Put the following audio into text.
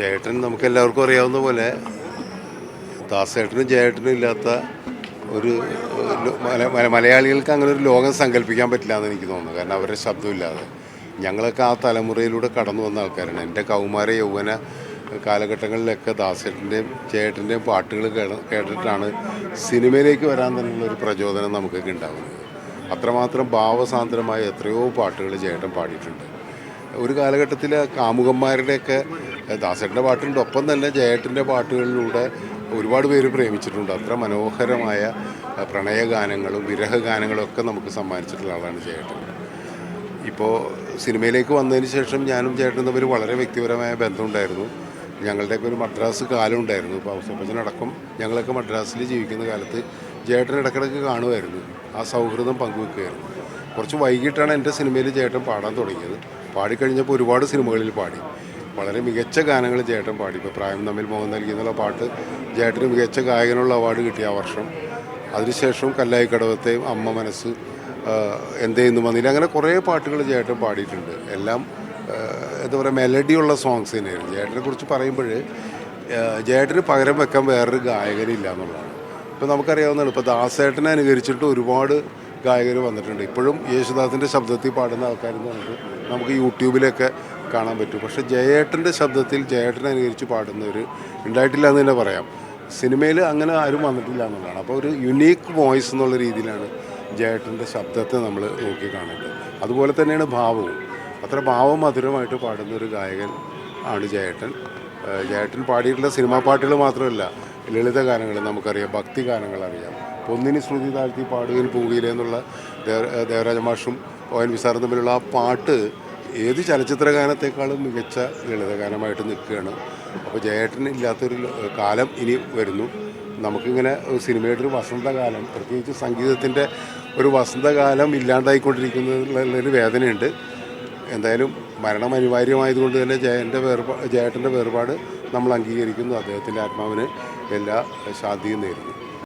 ജയേട്ടൻ നമുക്കെല്ലാവർക്കും അറിയാവുന്ന പോലെ ദാസേട്ടനും ജയേട്ടനും ഇല്ലാത്ത ഒരു മലയാളികൾക്ക് അങ്ങനെ ഒരു ലോകം സങ്കല്പിക്കാൻ പറ്റില്ല എന്ന് എനിക്ക് തോന്നുന്നു. കാരണം അവരുടെ ശബ്ദമില്ലാതെ ഞങ്ങളൊക്കെ ആ തലമുറയിലൂടെ കടന്നു വന്ന ആൾക്കാരാണ്. എൻ്റെ കൗമാര യൗവന കാലഘട്ടങ്ങളിലൊക്കെ ദാസേട്ടൻ്റെയും ജയേട്ടൻ്റെയും പാട്ടുകൾ കേട്ടിട്ടാണ് സിനിമയിലേക്ക് വരാൻ തന്നെയുള്ള ഒരു പ്രചോദനം നമുക്കൊക്കെ ഉണ്ടാകുന്നത്. അത്രമാത്രം ഭാവസാന്ദ്രമായ എത്രയോ പാട്ടുകൾ ജയേട്ടൻ പാടിയിട്ടുണ്ട്. ഒരു കാലഘട്ടത്തിൽ കാമുകന്മാരുടെയൊക്കെ ദാസേട്ടൻ്റെ പാട്ടുണ്ട്, ഒപ്പം തന്നെ ജയേട്ടൻ്റെ പാട്ടുകളിലൂടെ ഒരുപാട് പേര് പ്രേമിച്ചിട്ടുണ്ട്. അത്ര മനോഹരമായ പ്രണയഗാനങ്ങളും വിരഹഗാനങ്ങളും ഒക്കെ നമുക്ക് സമ്മാനിച്ചിട്ടുള്ള ആളാണ് ജയേട്ടൻ. ഇപ്പോൾ സിനിമയിലേക്ക് വന്നതിന് ശേഷം ഞാനും ജയേട്ടനും തമ്മിൽ വളരെ വ്യക്തിപരമായ ബന്ധമുണ്ടായിരുന്നു. ഞങ്ങളുടെയൊക്കെ ഒരു മദ്രാസ് കാലം ഉണ്ടായിരുന്നു. ഇപ്പോൾ ഔസേപ്പച്ചനടക്കം ഞങ്ങളൊക്കെ മദ്രാസിൽ ജീവിക്കുന്ന കാലത്ത് ജയേട്ടൻ ഇടയ്ക്കിടയ്ക്ക് കാണുമായിരുന്നു. ആ സൗഹൃദം പങ്കുവെക്കുകയായിരുന്നു. കുറച്ച് വൈകിട്ടാണ് എൻ്റെ സിനിമയിൽ ജയേട്ടൻ പാടാൻ തുടങ്ങിയത്. പാടിക്കഴിഞ്ഞപ്പോൾ ഒരുപാട് സിനിമകളിൽ പാടി. വളരെ മികച്ച ഗാനങ്ങൾ ജയേട്ടൻ പാടി. ഇപ്പോൾ പ്രായം തമ്മിൽ മോഹം നൽകി എന്നുള്ള പാട്ട് ജയേട്ടന് മികച്ച ഗായകനുള്ള അവാർഡ് കിട്ടിയ ആ വർഷം. അതിനുശേഷം കല്ലായിക്കടവത്തെയും അമ്മ മനസ്സ്, എന്തേ ഇന്ന് വന്നില്ല, അങ്ങനെ കുറേ പാട്ടുകൾ ജയേട്ടൻ പാടിയിട്ടുണ്ട്. എല്ലാം എന്താ പറയുക, മെലഡിയുള്ള സോങ്സ് തന്നെയായിരുന്നു. ജയേട്ടനെ കുറിച്ച് പറയുമ്പോൾ ജയേട്ടന് പകരം വെക്കാൻ വേറൊരു ഗായകനില്ല എന്നുള്ളതാണ്. ഇപ്പോൾ നമുക്കറിയാവുന്നതാണ്, ഇപ്പോൾ ദാസേട്ടനെ അനുകരിച്ചിട്ട് ഒരുപാട് ഗായകർ വന്നിട്ടുണ്ട്. ഇപ്പോഴും യേശുദാസിൻ്റെ ശബ്ദത്തിൽ പാടുന്ന ആൾക്കാരെന്ന് പറഞ്ഞിട്ട് നമുക്ക് യൂട്യൂബിലൊക്കെ കാണാൻ പറ്റും. പക്ഷേ ജയേട്ടൻ്റെ ശബ്ദത്തിൽ ജയേട്ടനെ അനുകരിച്ച് പാടുന്നവർ ഉണ്ടായിട്ടില്ല എന്ന് തന്നെ പറയാം. സിനിമയിൽ അങ്ങനെ ആരും വന്നിട്ടില്ല എന്നുള്ളതാണ്. അപ്പോൾ ഒരു യുണീക്ക് വോയിസ് എന്നുള്ള രീതിയിലാണ് ജയേട്ടൻ്റെ ശബ്ദത്തെ നമ്മൾ നോക്കി കാണേണ്ടത്. അതുപോലെ തന്നെയാണ് ഭാവവും. അത്ര ഭാവമധുരമായിട്ട് പാടുന്ന ഒരു ഗായകൻ ആണ് ജയേട്ടൻ. ജയേട്ടൻ പാടിയിട്ടുള്ള സിനിമാ പാട്ടുകൾ മാത്രമല്ല, ലളിത ഗാനങ്ങൾ നമുക്കറിയാം, ഭക്തി ഗാനങ്ങൾ അറിയാം. പൊന്നിനി ശ്രുതി താഴ്ത്തി പാടുകയിൽ പൂവിയിലെ എന്നുള്ള ദേവരാജ മാഷും ONV സാറും തമ്മിലുള്ള ആ പാട്ട് ഏത് ചലച്ചിത്ര ഗാനത്തെക്കാളും മികച്ച ലളിതഗാനമായിട്ട് നിൽക്കുകയാണ്. അപ്പോൾ ജയേട്ടൻ ഇല്ലാത്തൊരു കാലം ഇനി വരുന്നു. നമുക്കിങ്ങനെ സിനിമയുടെ ഒരു വസന്തകാലം, പ്രത്യേകിച്ച് സംഗീതത്തിൻ്റെ ഒരു വസന്തകാലം ഇല്ലാണ്ടായിക്കൊണ്ടിരിക്കുന്നതിലുള്ളൊരു വേദനയുണ്ട്. എന്തായാലും മരണം അനിവാര്യമായതുകൊണ്ട് തന്നെ ജയേട്ടൻ്റെ വേർപാട് നമ്മൾ അംഗീകരിക്കുന്നു. അദ്ദേഹത്തിൻ്റെ ആത്മാവിന് എല്ലാ ശാന്തിയും നേരുന്നു.